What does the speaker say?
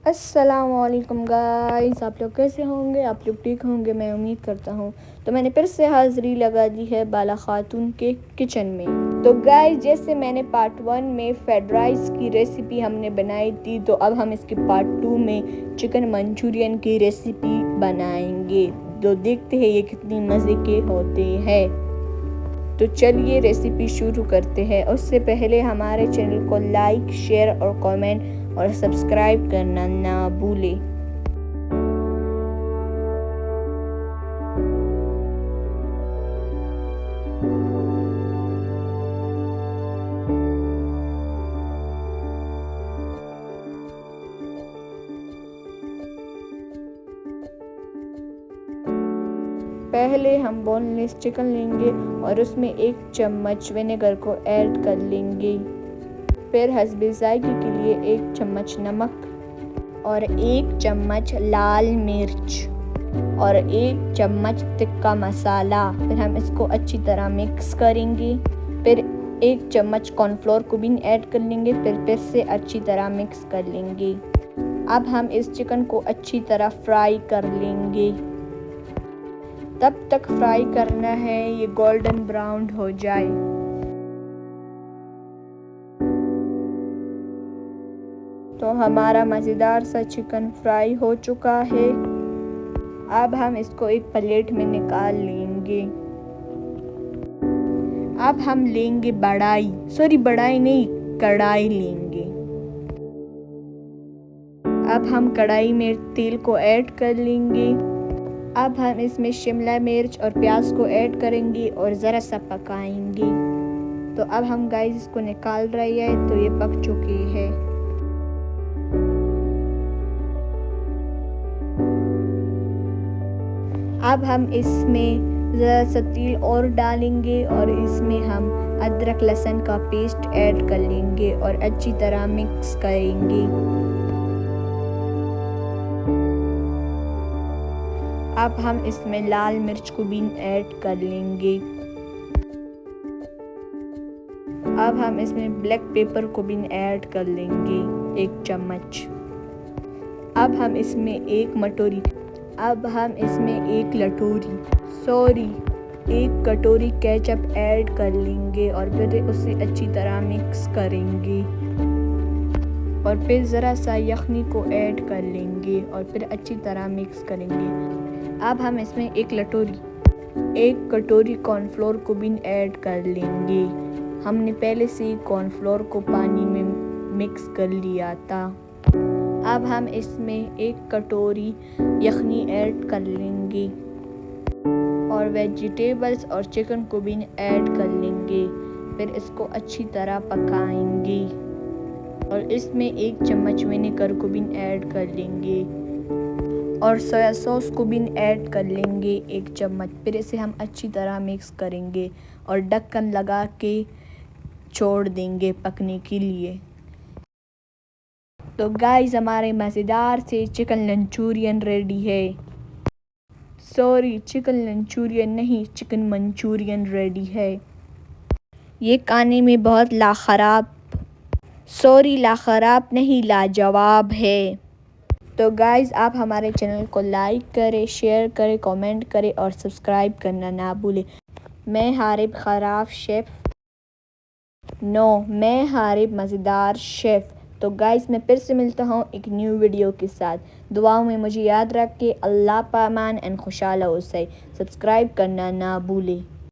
अस्सलामुअलैकुम गाइस, आप लोग कैसे होंगे? आप लोग ठीक होंगे, मैं उम्मीद करता हूँ। तो मैंने फिर से हाज़िरी लगा दी है बाला खातून के किचन में। तो गाइस, जैसे मैंने पार्ट 1 में फ्राइड राइस की रेसिपी हमने बनाई थी, तो अब हम इसके पार्ट 2 में चिकन मंचूरियन की रेसिपी बनाएंगे। तो देखते हैं ये कितनी मज़े के होते हैं। तो चलिए रेसिपी शुरू करते हैं। उससे पहले हमारे चैनल को लाइक, शेयर और कमेंट और सब्सक्राइब करना ना भूलें। पहले हम बोनलेस चिकन लेंगे और उसमें 1 चम्मच विनेगर को ऐड कर लेंगे। फिर हस्बे जायके के लिए 1 चम्मच नमक और 1 चम्मच लाल मिर्च और 1 चम्मच तिक्का मसाला। फिर हम इसको अच्छी तरह मिक्स करेंगे। फिर 1 चम्मच कॉर्नफ्लोर को भी ऐड कर लेंगे। फिर से अच्छी तरह मिक्स कर लेंगे। अब हम इस चिकन को अच्छी तरह फ्राई कर लेंगे। तब तक फ्राई करना है ये गोल्डन ब्राउन हो जाए। तो हमारा मज़ेदार सा चिकन फ्राई हो चुका है। अब हम इसको एक प्लेट में निकाल लेंगे। अब हम लेंगे बड़ाई नहीं, कढ़ाई लेंगे। अब हम कढ़ाई में तेल को ऐड कर लेंगे। अब हम इसमें शिमला मिर्च और प्याज को ऐड करेंगे और ज़रा सा पकाएंगे। तो अब हम गाइस इसको निकाल रहे हैं, तो ये पक चुकी है। अब हम इसमें ज़रा सा तेल और डालेंगे और इसमें हम अदरक लहसुन का पेस्ट ऐड कर लेंगे और अच्छी तरह मिक्स करेंगे। अब हम इसमें लाल मिर्च को भी ऐड कर लेंगे। अब हम इसमें ब्लैक पेपर को भी ऐड कर लेंगे 1 चम्मच। अब हम इसमें 1 कटोरी केचप ऐड कर लेंगे और फिर उसे अच्छी तरह मिक्स करेंगे। और फिर ज़रा सा यखनी को ऐड कर लेंगे और फिर अच्छी तरह मिक्स करेंगे। अब हम इसमें 1 कटोरी कॉर्नफ्लोर को भी ऐड कर लेंगे। हमने पहले से ही कॉर्नफ्लोर को पानी में मिक्स कर लिया था। अब हम इसमें 1 कटोरी यखनी ऐड कर लेंगे और वेजिटेबल्स और चिकन को भी ऐड कर लेंगे। फिर इसको अच्छी तरह पकाएंगे और इसमें 1 चम्मच विनेगर को भी ऐड कर लेंगे और सोया सॉस को भी ऐड कर लेंगे 1 चम्मच। फिर इसे हम अच्छी तरह मिक्स करेंगे और ढक्कन लगा के छोड़ देंगे पकने के लिए। तो गाइस, हमारे मज़ेदार से चिकन मंचूरियन रेडी है। चिकन मंचूरियन नहीं, चिकन मंचूरियन रेडी है। ये खाने में बहुत लाखराब नहीं, लाजवाब है। तो गाइस, आप हमारे चैनल को लाइक करें, शेयर करें, कमेंट करें और सब्सक्राइब करना ना भूलें। मैं हारिब मज़ेदार शेफ़। तो गाइस, मैं फिर से मिलता हूँ एक न्यू वीडियो के साथ। दुआओं में मुझे याद रख के अल्लाह पामान एंड खुशहाल हो से सब्सक्राइब करना ना भूलें।